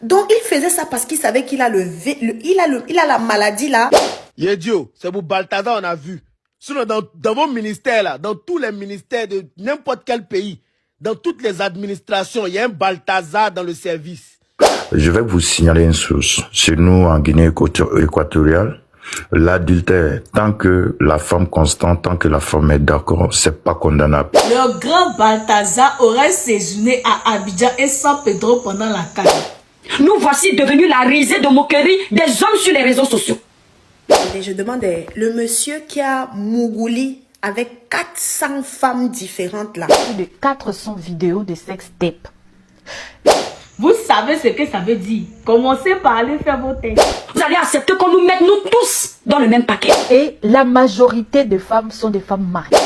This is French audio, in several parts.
Donc, il faisait ça parce qu'il savait qu'il a il a la maladie là. Yedio, c'est pour Balthazar, on a vu. Sinon, dans vos ministères là, dans tous les ministères de n'importe quel pays, dans toutes les administrations, il y a un Balthazar dans le service. Je vais vous signaler une chose. Chez nous, en Guinée équatoriale, l'adultère, tant que la femme constante, tant que la femme est d'accord, c'est pas condamnable. Le grand Balthazar aurait séjourné à Abidjan et San Pedro pendant la canne. Nous voici devenus la risée de moquerie des hommes sur les réseaux sociaux. Et je demandais, le monsieur qui a Mougouli avec 400 femmes différentes là. Plus de 400 vidéos de sex-tape. Vous savez ce que ça veut dire. Commencez par aller faire vos tests. Vous allez accepter qu'on nous mette nous tous dans le même paquet. Et la majorité des femmes sont des femmes mariées.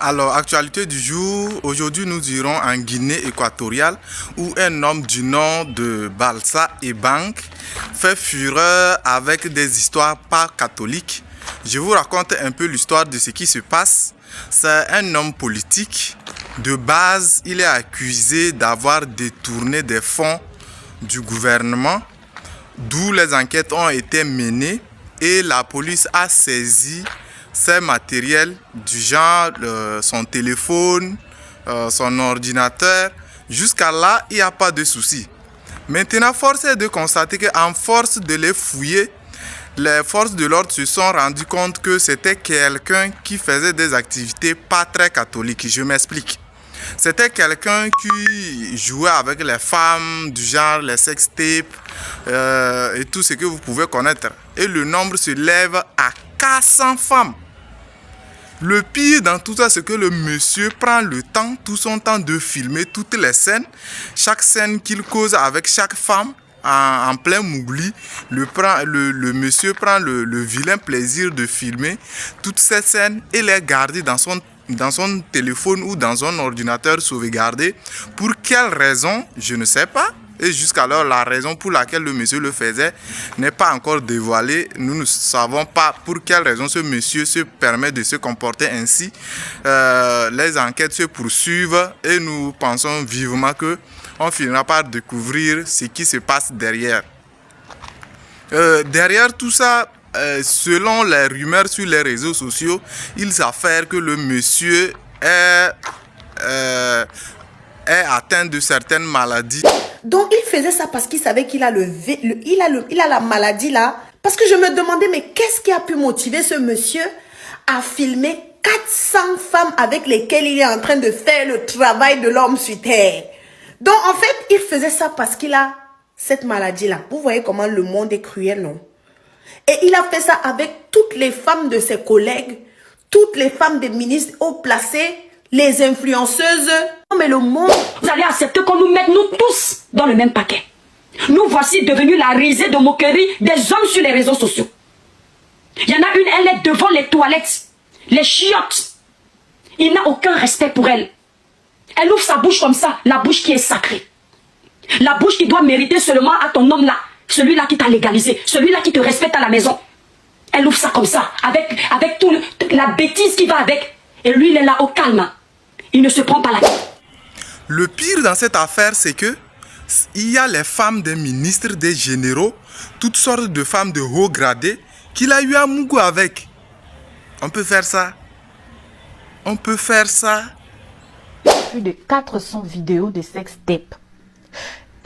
Alors, actualité du jour, aujourd'hui nous irons en Guinée équatoriale où un homme du nom de Balsa Ebang fait fureur avec des histoires pas catholiques. Je vous raconte un peu l'histoire de ce qui se passe. C'est un homme politique. De base, il est accusé d'avoir détourné des fonds du gouvernement, d'où les enquêtes ont été menées et la police a saisi ses matériels du genre son téléphone, son ordinateur. Jusqu'à là, il n'y a pas de souci. Maintenant, force est de constater qu'en force de les fouiller, les forces de l'ordre se sont rendues compte que c'était quelqu'un qui faisait des activités pas très catholiques. Je m'explique. C'était quelqu'un qui jouait avec les femmes, du genre les sextapes et tout ce que vous pouvez connaître. Et le nombre se lève à 400 femmes. Le pire dans tout ça, c'est que le monsieur prend le temps, tout son temps de filmer toutes les scènes. Chaque scène qu'il cause avec chaque femme en plein mougli, le monsieur prend le vilain plaisir de filmer toutes ces scènes et les garder dans son téléphone ou dans un ordinateur sauvegardé. Pour quelle raison, je ne sais pas. Et jusqu'alors, la raison pour laquelle le monsieur le faisait n'est pas encore dévoilée. Nous ne savons pas pour quelle raison ce monsieur se permet de se comporter ainsi. Les enquêtes se poursuivent et nous pensons vivement qu'on finira par découvrir ce qui se passe derrière. Derrière tout ça, selon les rumeurs sur les réseaux sociaux, il s'avère que le monsieur est atteint de certaines maladies. Donc, il faisait ça parce qu'il savait qu'il a il a la maladie là. Parce que je me demandais, mais qu'est-ce qui a pu motiver ce monsieur à filmer 400 femmes avec lesquelles il est en train de faire le travail de l'homme sur terre? Donc, en fait, il faisait ça parce qu'il a cette maladie là. Vous voyez comment le monde est cruel, non? Et il a fait ça avec toutes les femmes de ses collègues, toutes les femmes des ministres haut placés, les influenceuses. Non, mais le monde... Vous allez accepter qu'on nous mette nous tous dans le même paquet. Nous voici devenus la risée de moquerie des hommes sur les réseaux sociaux. Il y en a une, elle est devant les toilettes, les chiottes. Il n'a aucun respect pour elle. Elle ouvre sa bouche comme ça, la bouche qui est sacrée. La bouche qui doit mériter seulement à ton homme là, celui-là qui t'a légalisé, celui-là qui te respecte à la maison. Elle ouvre ça comme ça, avec toute la bêtise qui va avec. Et lui, il est là au calme. Il ne se prend pas la tête. Le pire dans cette affaire, c'est que il y a les femmes des ministres, des généraux, toutes sortes de femmes de haut gradé qu'il a eu à Mougou avec. On peut faire ça. On peut faire ça. Plus de 400 vidéos de sex-tape.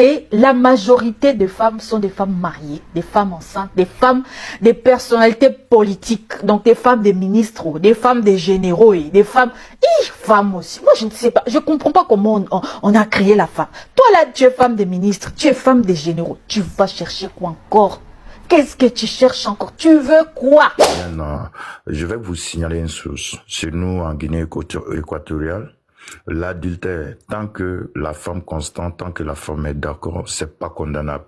Et la majorité des femmes sont des femmes mariées, des femmes enceintes, des femmes, des personnalités politiques, donc des femmes des ministres, des femmes des généraux et des femmes, femmes aussi. Moi, je ne sais pas, je ne comprends pas comment on a créé la femme. Toi là, tu es femme des ministres, tu es femme des généraux, tu vas chercher quoi encore? Qu'est-ce que tu cherches encore? Tu veux quoi? Non, je vais vous signaler une chose. Chez nous, en Guinée équatoriale, l'adultère, tant que la femme constante, tant que la femme est d'accord, c'est pas condamnable.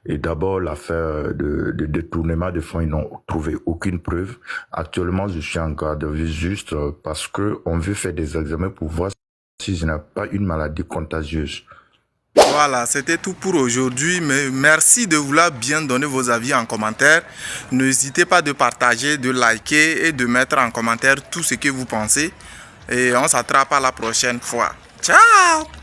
Et d'abord, l'affaire de détournement de fonds, ils n'ont trouvé aucune preuve. Actuellement, je suis en garde à vue juste parce que on veut faire des examens pour voir si je n'ai pas une maladie contagieuse. Voilà, c'était tout pour aujourd'hui. Mais merci de vouloir bien donner vos avis en commentaire. N'hésitez pas de partager, de liker et de mettre en commentaire tout ce que vous pensez. Et on s'attrape à la prochaine fois. Ciao!